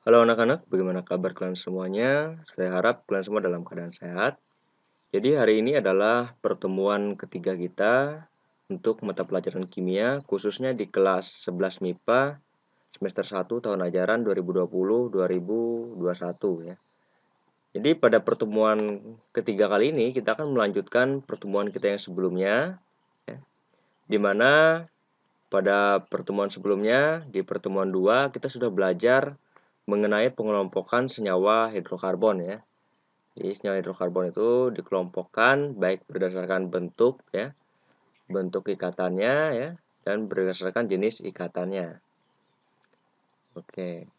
Halo anak-anak, bagaimana kabar kalian semuanya? Saya harap kalian semua dalam keadaan sehat. Jadi hari ini adalah pertemuan ketiga kita untuk mata pelajaran kimia, khususnya di kelas 11 MIPA semester 1 tahun ajaran 2020-2021 ya. Jadi pada pertemuan ketiga kali ini kita akan melanjutkan pertemuan kita yang sebelumnya ya, di mana pada pertemuan sebelumnya, di pertemuan 2 kita sudah belajar mengenai pengelompokan senyawa hidrokarbon ya. Jadi senyawa hidrokarbon itu dikelompokkan baik berdasarkan bentuk ya, bentuk ikatannya ya, dan berdasarkan jenis ikatannya. Oke.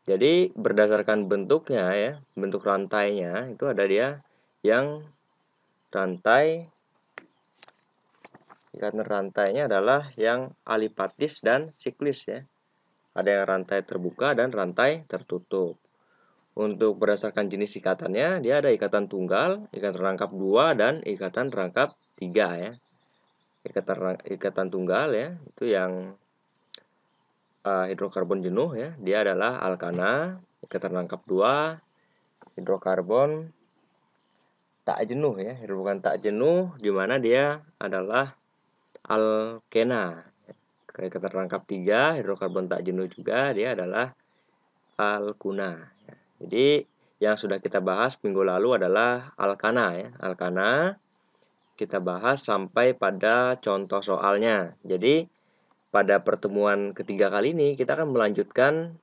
Jadi berdasarkan bentuknya ya, bentuk rantainya itu ada dia yang rantai ikatan rantainya adalah yang alipatis dan siklis ya. Ada yang rantai terbuka dan rantai tertutup. Untuk berdasarkan jenis ikatannya, dia ada ikatan tunggal, ikatan rangkap 2, dan ikatan rangkap 3 ya. Ikatan tunggal ya, itu yang hidrokarbon jenuh ya, dia adalah alkana. Ikatan rangkap 2, hidrokarbon tak jenuh ya, hidrokarbon tak jenuh, di mana dia adalah alkena. Ikatan rangkap 3, hidrokarbon tak jenuh juga, dia adalah alkuna. Jadi yang sudah kita bahas minggu lalu adalah alkana ya. Alkana kita bahas sampai pada contoh soalnya. Jadi pada pertemuan ketiga kali ini kita akan melanjutkan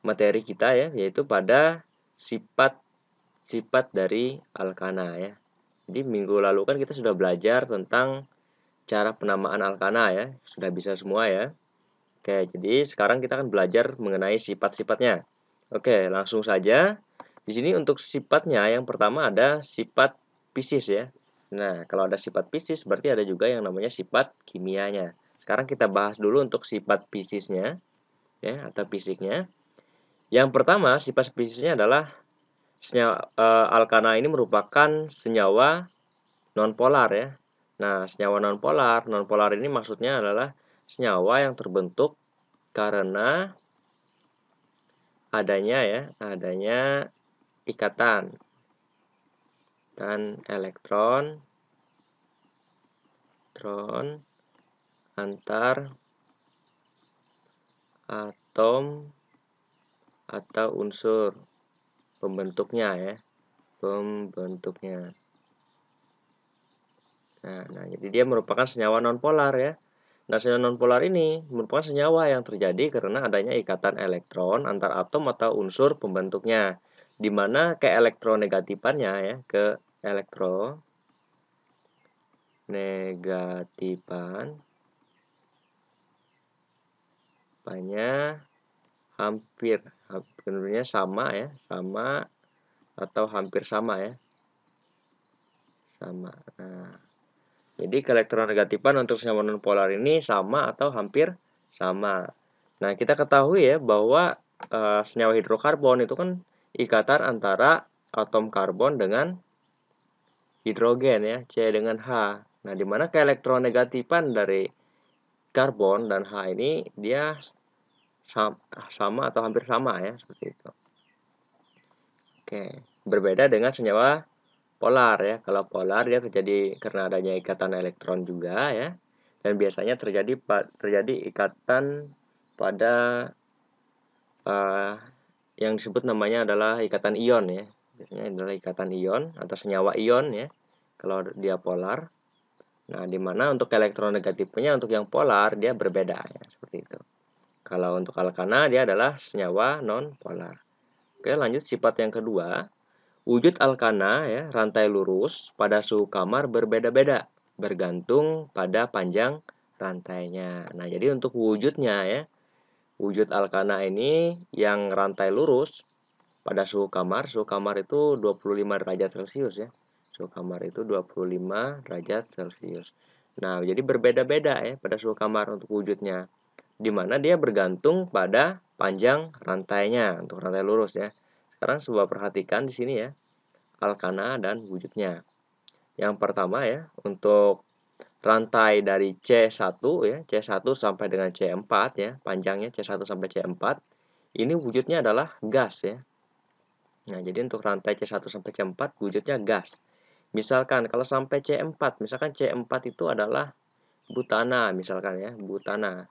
materi kita ya, yaitu pada sifat-sifat dari alkana ya. Jadi minggu lalu kan kita sudah belajar tentang cara penamaan alkana ya. Sudah bisa semua ya. Oke, jadi sekarang kita akan belajar mengenai sifat-sifatnya. Oke, langsung saja. Di sini untuk sifatnya yang pertama ada sifat fisis ya. Nah, kalau ada sifat fisis berarti ada juga yang namanya sifat kimianya. Sekarang kita bahas dulu untuk sifat fisisnya ya atau fisiknya. Yang pertama, sifat fisisnya adalah alkana ini merupakan senyawa nonpolar ya. Nah, senyawa nonpolar ini maksudnya adalah senyawa yang terbentuk karena adanya ikatan dan elektron antar atom atau unsur pembentuknya ya, pembentuknya. Nah, jadi dia merupakan senyawa nonpolar ya. Nah, senyawa nonpolar ini merupakan senyawa yang terjadi karena adanya ikatan elektron antar atom atau unsur pembentuknya, di mana keelektronegatifannya ya, ke elektronegatifannya hampir sebenarnya sama ya, sama atau hampir sama ya, sama. Nah, jadi keelektronegativan untuk senyawa nonpolar ini sama atau hampir sama. Nah, kita ketahui ya bahwa senyawa hidrokarbon itu kan ikatan antara atom karbon dengan hidrogen ya, C dengan H. Nah, di mana keelektronegativan dari karbon dan H ini dia sama atau hampir sama ya, seperti itu. Oke, berbeda dengan senyawa polar ya. Kalau polar dia terjadi karena adanya ikatan elektron juga ya. Dan biasanya terjadi ikatan pada yang disebut namanya adalah ikatan ion ya. Biasanya adalah ikatan ion atau senyawa ion ya. Kalau dia polar. Nah, di mana untuk elektronegatifnya untuk yang polar dia berbeda ya, seperti itu. Kalau untuk alkana dia adalah senyawa non polar. Oke, lanjut sifat yang kedua. Wujud alkana ya, rantai lurus pada suhu kamar berbeda-beda, bergantung pada panjang rantainya. Nah, jadi untuk wujudnya ya, wujud alkana ini yang rantai lurus pada suhu kamar itu 25 derajat Celcius ya. Suhu kamar itu 25 derajat Celcius. Nah, jadi berbeda-beda ya pada suhu kamar untuk wujudnya. Di mana dia bergantung pada panjang rantainya untuk rantai lurus ya. Sekarang coba perhatikan di sini ya, alkana dan wujudnya. Yang pertama ya, untuk rantai dari C1 ya, C1 sampai dengan C4 ya, panjangnya C1 sampai C4 ini wujudnya adalah gas ya. Nah, jadi untuk rantai C1 sampai C4 wujudnya gas. Misalkan kalau sampai C4, misalkan C4 itu adalah butana misalkan ya, butana.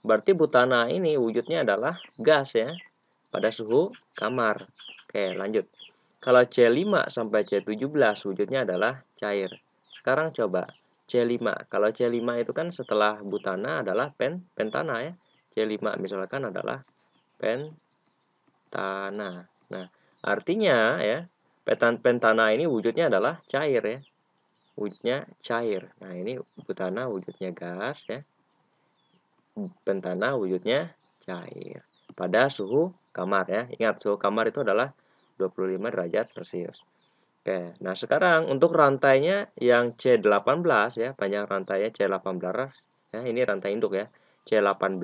Berarti butana ini wujudnya adalah gas ya, pada suhu kamar. Oke, lanjut. Kalau C5 sampai C17 wujudnya adalah cair. Sekarang coba C5. Kalau C5 itu kan setelah butana adalah pentana ya. C5 misalkan adalah pentana. Nah, artinya ya, pentana ini wujudnya adalah cair ya. Wujudnya cair. Nah, ini butana wujudnya gas ya. Pentana wujudnya cair pada suhu kamar ya. Ingat, suhu kamar itu adalah 25 derajat Celcius. Oke, nah sekarang untuk rantainya yang C18 ya, panjang rantainya C18 ya, ini rantai induk ya. C18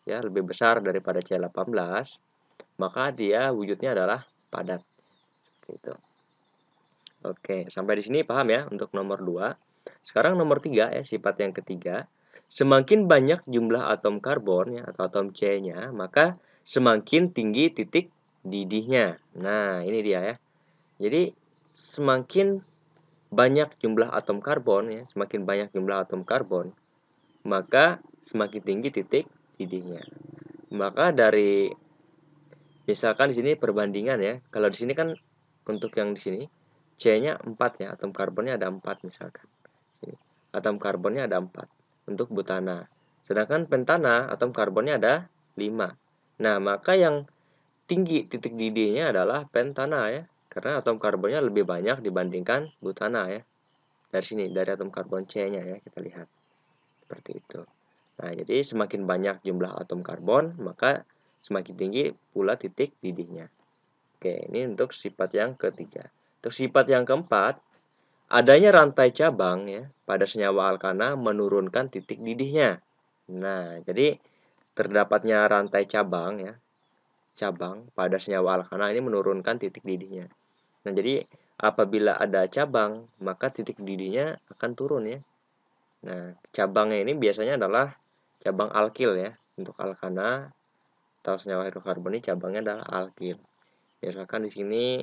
ya, lebih besar daripada C18, maka dia wujudnya adalah padat. Gitu. Oke, sampai di sini paham ya untuk nomor 2. Sekarang nomor 3 ya, sifat yang ketiga. Semakin banyak jumlah atom karbon ya, atau atom C-nya, maka semakin tinggi titik didihnya. Nah, ini dia ya. Jadi, semakin banyak jumlah atom karbon ya, semakin banyak jumlah atom karbon, maka semakin tinggi titik didihnya. Maka dari misalkan di sini perbandingan ya. Kalau di sini kan untuk yang di sini C-nya 4 ya, atom karbonnya ada 4 misalkan. Atom karbonnya ada 4 untuk butana. Sedangkan pentana atom karbonnya ada 5. Nah, maka yang tinggi titik didihnya adalah pentana ya, karena atom karbonnya lebih banyak dibandingkan butana ya. Dari sini, dari atom karbon C-nya ya, kita lihat. Seperti itu. Nah, jadi semakin banyak jumlah atom karbon, maka semakin tinggi pula titik didihnya. Oke, ini untuk sifat yang ketiga. Untuk sifat yang keempat, adanya rantai cabang ya pada senyawa alkana menurunkan titik didihnya. Nah, jadi terdapatnya rantai cabang ya, cabang pada senyawa alkana ini menurunkan titik didihnya. Nah, jadi apabila ada cabang, maka titik didihnya akan turun ya. Nah, cabangnya ini biasanya adalah cabang alkil ya. Untuk alkana atau senyawa hidrokarbon ini cabangnya adalah alkil. Misalkan di sini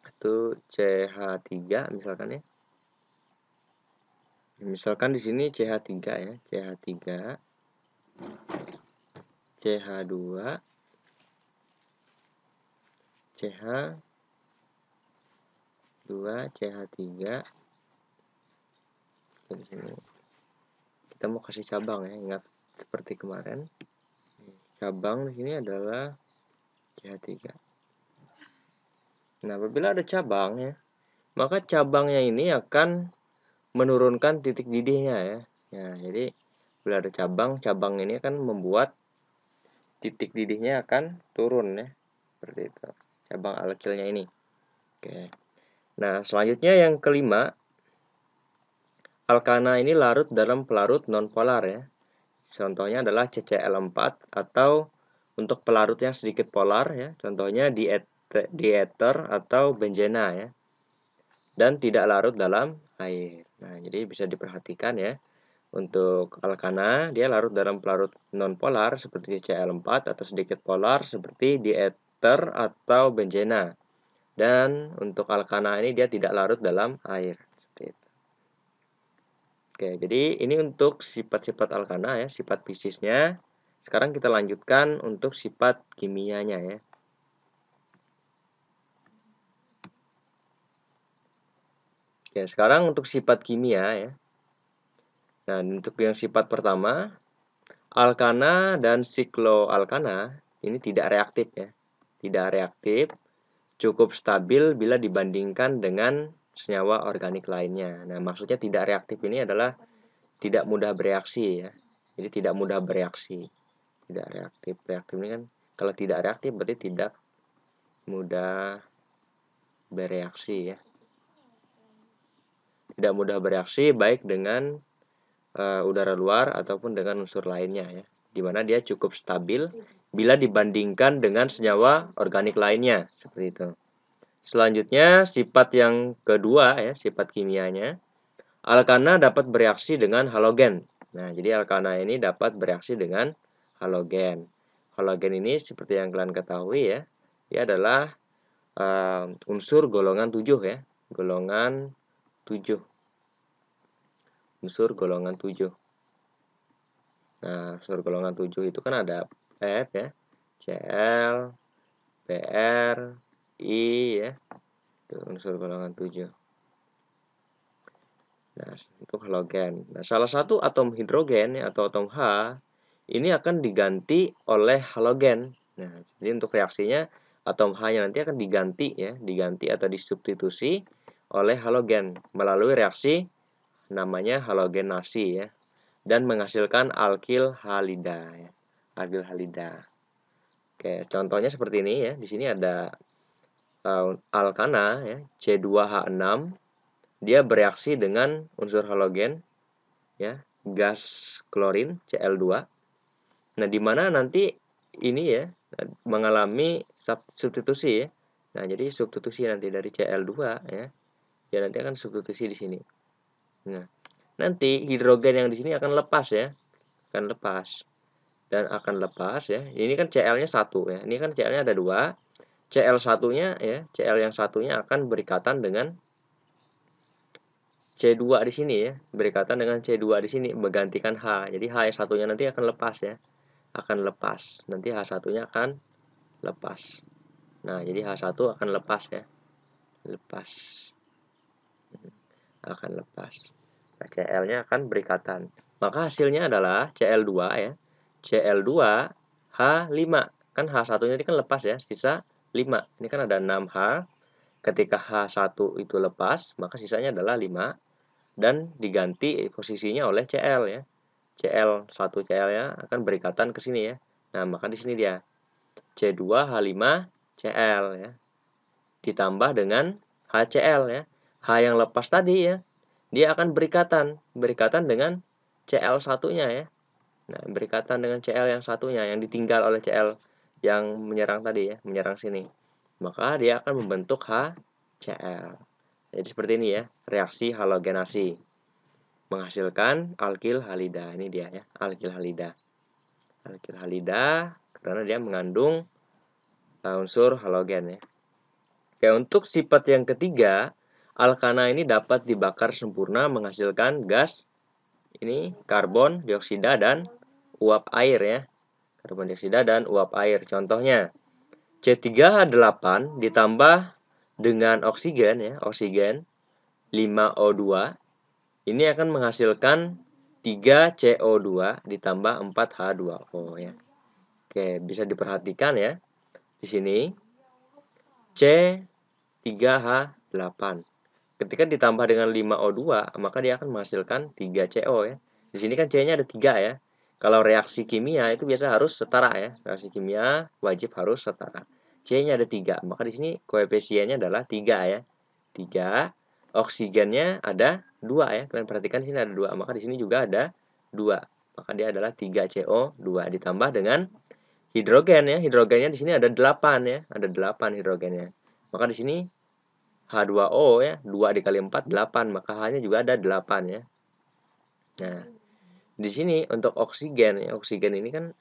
itu CH3 misalkan ya. Misalkan di sini CH3 ya, CH3, CH2, CH2, CH3. Di sini kita mau kasih cabang ya, ingat seperti kemarin. Cabang di sini adalah CH3. Nah, apabila ada cabang ya, maka cabangnya ini akan menurunkan titik didihnya ya. Ya, jadi bila ada cabang ini akan membuat titik didihnya akan turun ya. Seperti itu. Cabang alkilnya ini. Oke. Nah, selanjutnya yang kelima, alkana ini larut dalam pelarut nonpolar ya. Contohnya adalah CCl4 atau untuk pelarut yang sedikit polar ya. Contohnya dieter atau benzena ya. Dan tidak larut dalam air. Nah, jadi bisa diperhatikan ya. Untuk alkana, dia larut dalam pelarut nonpolar seperti CCl4 atau sedikit polar seperti dieter atau benzena. Dan untuk alkana ini dia tidak larut dalam air. Seperti itu. Oke, jadi ini untuk sifat-sifat alkana ya, sifat fisisnya. Sekarang kita lanjutkan untuk sifat kimianya ya. Oke, sekarang untuk sifat kimia ya. Nah, untuk yang sifat pertama, alkana dan sikloalkana ini tidak reaktif ya. Tidak reaktif, cukup stabil bila dibandingkan dengan senyawa organik lainnya. Nah, maksudnya tidak reaktif ini adalah tidak mudah bereaksi ya. Jadi tidak mudah bereaksi. Tidak reaktif. Reaktif ini kan kalau tidak reaktif berarti tidak mudah bereaksi ya. Tidak mudah bereaksi baik dengan udara luar ataupun dengan unsur lainnya ya, di mana dia cukup stabil bila dibandingkan dengan senyawa organik lainnya seperti itu. Selanjutnya sifat yang kedua ya, sifat kimianya, alkana dapat bereaksi dengan halogen. Nah, jadi alkana ini dapat bereaksi dengan halogen. halogen ini seperti yang kalian ketahui ya, dia adalah unsur golongan 7 ya, golongan 7. Unsur golongan 7. Nah, unsur golongan 7 itu kan ada F ya, Cl, Br, I ya. Itu unsur golongan 7. Nah, untuk halogen. Nah, salah satu atom hidrogen ya, atau atom H ini akan diganti oleh halogen. Nah, jadi untuk reaksinya atom H-nya nanti akan diganti ya, diganti atau disubstitusi oleh halogen melalui reaksi namanya halogenasi ya, dan menghasilkan alkil halida ya. Alkil halida. Oke, contohnya seperti ini ya. Di sini ada alkana ya, C2H6. Dia bereaksi dengan unsur halogen ya, gas klorin Cl2. Nah, di mana nanti ini ya mengalami substitusi ya. Nah, jadi substitusi nanti dari Cl2 ya. Ya nanti akan substitusi di sini. Nah, nanti hidrogen yang di sini akan lepas ya. Akan lepas. Dan akan lepas ya. Ini kan Cl-nya 1 ya. Ini kan Cl-nya ada 2. Cl1-nya ya, Cl yang satunya akan berikatan dengan C2 di sini ya. Berikatan dengan C2 di sini menggantikan H. Jadi H yang satunya nanti akan lepas ya. Akan lepas. Nanti H1-nya akan lepas. Nah, jadi H1 akan lepas ya. Lepas. Akan lepas. Nah, Cl-nya akan berikatan. Maka hasilnya adalah Cl2 ya. Cl2 H5. Kan H1-nya ini kan lepas ya, sisa 5. Ini kan ada 6H. Ketika H1 itu lepas, maka sisanya adalah 5 dan diganti posisinya oleh Cl ya. Cl1 Cl-nya akan berikatan ke sini ya. Nah, maka di sini dia C2H5Cl ya. Ditambah dengan HCl ya. H yang lepas tadi ya, dia akan berikatan dengan Cl1-nya ya. Nah, berikatan dengan Cl yang satunya yang ditinggal oleh Cl yang menyerang tadi ya, menyerang sini. Maka dia akan membentuk HCl. Jadi seperti ini ya, reaksi halogenasi menghasilkan alkil halida. Ini dia ya, alkil halida. Alkil halida karena dia mengandung unsur halogen ya. Oke, untuk sifat yang ketiga, alkana ini dapat dibakar sempurna menghasilkan gas ini karbon dioksida dan uap air ya. Karbon dioksida dan uap air. Contohnya C3H8 ditambah dengan oksigen ya, oksigen 5O2. Ini akan menghasilkan 3CO2 ditambah 4H2O ya. Oke, bisa diperhatikan ya. Di sini C3H8. Ketika ditambah dengan 5O2, maka dia akan menghasilkan 3CO ya. Di sini kan C-nya ada 3 ya. Kalau reaksi kimia itu biasa harus setara ya. Reaksi kimia wajib harus setara. C-nya ada 3, maka di sini koefisiennya adalah 3 ya. 3. Oksigennya ada 2 ya. Kalian perhatikan di sini ada 2, maka di sini juga ada 2. Maka dia adalah 3CO2 ditambah dengan hidrogen ya. Hidrogennya di sini ada 8 ya. Ada 8 hidrogennya. Maka di sini H2O ya, 2 dikali 4 8, maka H-nya juga ada 8 ya. Nah, di sini untuk oksigen ya, oksigen ini kan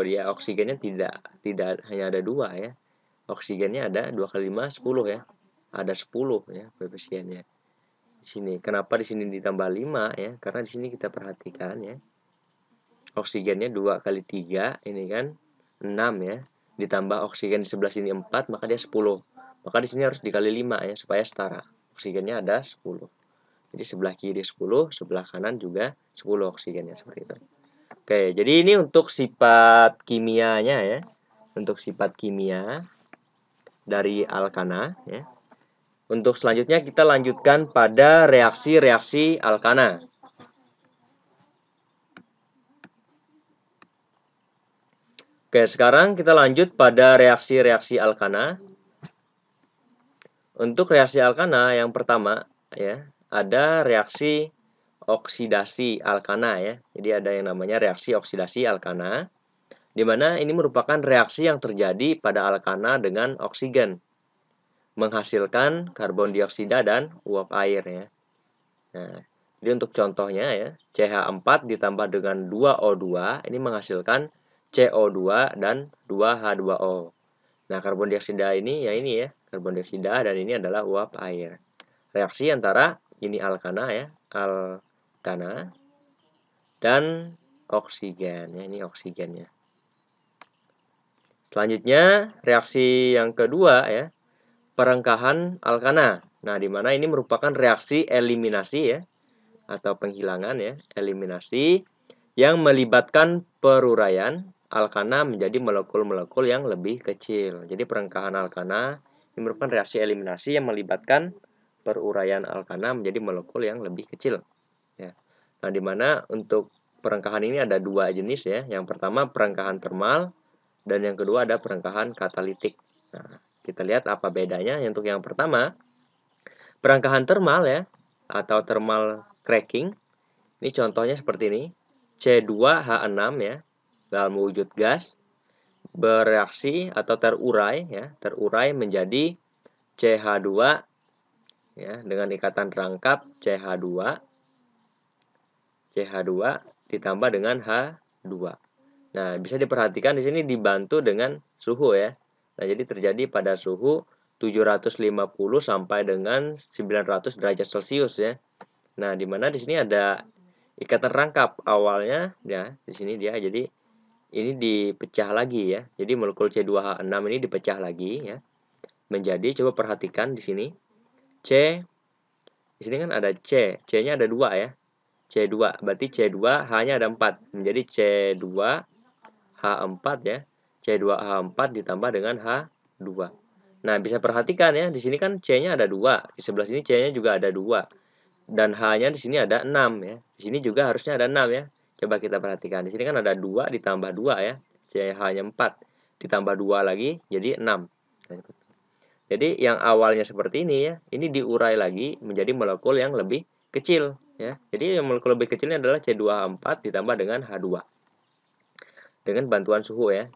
dia oksigennya tidak hanya ada 2 ya. Oksigennya ada 2 kali 5 10 ya. Ada 10 ya koefisiennya. Di sini. Kenapa di sini ditambah 5 ya? Karena di sini kita perhatikan ya. Oksigennya 2 kali 3 ini kan 6 ya. Ditambah oksigen di sebelah sini 4, maka dia 10. Maka di sini harus dikali 5 ya supaya setara. Oksigennya ada 10. Jadi sebelah kiri 10, sebelah kanan juga 10 oksigennya seperti itu. Oke, jadi ini untuk sifat kimianya ya. Untuk sifat kimia dari alkana ya. Untuk selanjutnya kita lanjutkan pada reaksi-reaksi alkana. Oke, sekarang kita lanjut pada reaksi-reaksi alkana. Untuk reaksi alkana yang pertama ya, ada reaksi oksidasi alkana ya. Jadi ada yang namanya reaksi oksidasi alkana, di mana ini merupakan reaksi yang terjadi pada alkana dengan oksigen, menghasilkan karbon dioksida dan uap air ya. Nah, jadi untuk contohnya ya, CH4 ditambah dengan 2O2 ini menghasilkan CO2 dan 2H2O. Nah, karbon dioksida ini ya, karbon dioksida, dan ini adalah uap air. Reaksi antara ini alkana ya, alkana dan oksigen ya, ini oksigennya. Selanjutnya, reaksi yang kedua ya, perengkahan alkana. Nah, di mana ini merupakan reaksi eliminasi ya, atau penghilangan ya, eliminasi yang melibatkan peruraian alkana menjadi molekul-molekul yang lebih kecil. Jadi perengkahan alkana ini merupakan reaksi eliminasi yang melibatkan peruraian alkana menjadi molekul yang lebih kecil. Ya. Nah, di mana untuk perengkahan ini ada dua jenis ya. Yang pertama perengkahan termal dan yang kedua ada perengkahan katalitik. Nah, kita lihat apa bedanya. Untuk yang pertama, perengkahan termal ya, atau thermal cracking. Ini contohnya seperti ini. C2H6 ya, dalam wujud gas bereaksi atau terurai ya, terurai menjadi CH2 ya, dengan ikatan rangkap CH2 ditambah dengan H2. Nah, bisa diperhatikan di sini dibantu dengan suhu ya. Nah, jadi terjadi pada suhu 750 sampai dengan 900 derajat Celcius ya. Nah, di mana di sini ada ikatan rangkap awalnya ya, di sini dia jadi ini dipecah lagi ya. Jadi molekul C2H6 ini dipecah lagi ya. Menjadi, coba perhatikan di sini. Di sini kan ada C. C-nya ada 2 ya. C2, berarti C2 H-nya ada 4. Menjadi C2H4 ya. C2H4 ditambah dengan H2. Nah, bisa perhatikan ya, di sini kan C-nya ada 2. Di sebelah sini C-nya juga ada 2. Dan H-nya di sini ada 6 ya. Di sini juga harusnya ada 6 ya. Coba kita perhatikan. Di sini kan ada 2 ditambah 2 ya. CH-nya 4 ditambah 2 lagi jadi 6. Jadi yang awalnya seperti ini ya, ini diurai lagi menjadi molekul yang lebih kecil ya. Jadi yang molekul lebih kecilnya adalah C2H4 ditambah dengan H2. Dengan bantuan suhu ya.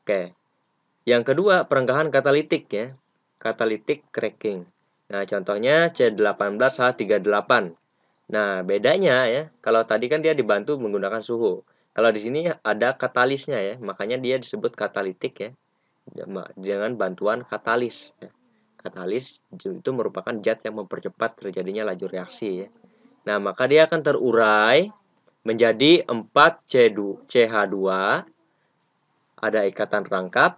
Oke. Yang kedua, perengkahan katalitik ya. Katalitik cracking. Nah, contohnya C18H38. Nah, bedanya ya, kalau tadi kan dia dibantu menggunakan suhu. Kalau di sini ada katalisnya ya, makanya dia disebut katalitik ya, dengan bantuan katalis. Ya. Katalis itu merupakan zat yang mempercepat terjadinya laju reaksi ya. Nah, maka dia akan terurai menjadi 4CH2, ada ikatan rangkap,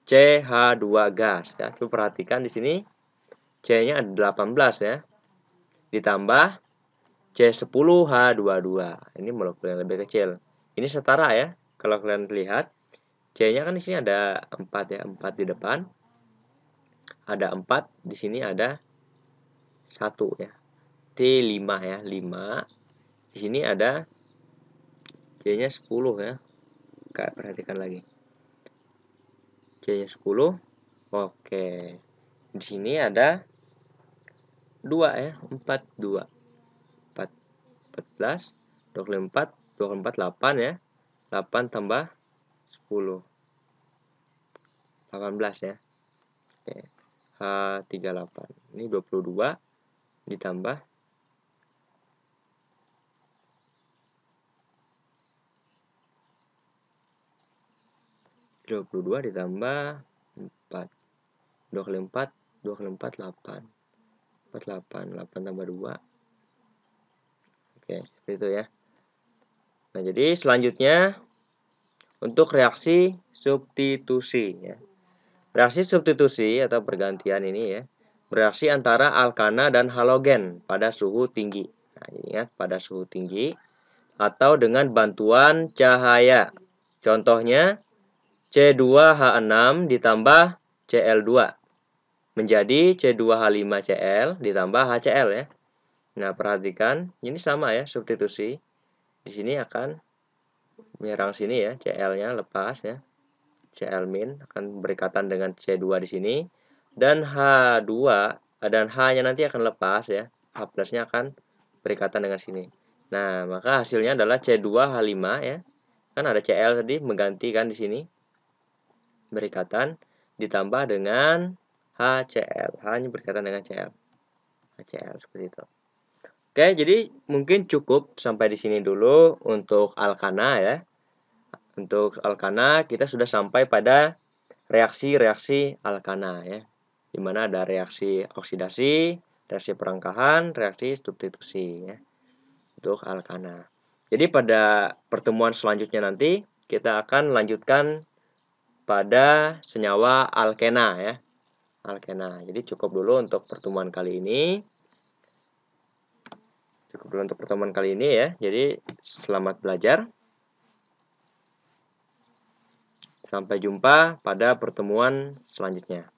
CH2 gas. Ya. Coba perhatikan di sini, C-nya ada 18 ya, ditambah C10H22. Ini molekul yang lebih kecil. Ini setara ya. Kalau kalian lihat, C-nya kan di sini ada 4 ya, 4 di depan. Ada 4, di sini ada 1 ya. T5 ya, 5. Di sini ada C-nya 10 ya. Kayak perhatikan lagi. C-nya 10. Oke. Di sini ada 2 ya, 4, 2. 4, 14, 24, 24, 8 ya. 8 tambah 10. 18 ya. Oke. H38. Ini 22 ditambah 22 ditambah 4. 2 kali 4, 2 kali 4, 8. 48, 8 tambah 2. Oke, seperti itu ya. Nah, jadi selanjutnya untuk reaksi substitusi ya. Reaksi substitusi atau pergantian ini ya, bereaksi antara alkana dan halogen pada suhu tinggi. Nah, ingat pada suhu tinggi atau dengan bantuan cahaya. Contohnya C2H6 ditambah Cl2 menjadi C2H5Cl ditambah HCl ya. Nah, perhatikan, ini sama ya substitusi. Di sini akan menyerang sini ya, Cl-nya lepas ya. Cl- akan berikatan dengan C2 di sini, dan H2 dan H-nya nanti akan lepas ya. H+-nya akan berikatan dengan sini. Nah, maka hasilnya adalah C2H5 ya. Kan ada Cl tadi menggantikan di sini. Berikatan ditambah dengan HCl. H-nya berikatan dengan Cl. HCl seperti itu. Oke, jadi mungkin cukup sampai di sini dulu untuk alkana ya. untuk alkana kita sudah sampai pada reaksi-reaksi alkana ya. Di mana ada reaksi oksidasi, reaksi perangkahan, reaksi substitusi ya. Untuk alkana. Jadi pada pertemuan selanjutnya nanti kita akan lanjutkan pada senyawa alkena ya. Alkena. Jadi cukup dulu untuk pertemuan kali ini. Ya. Jadi selamat belajar. Sampai jumpa pada pertemuan selanjutnya.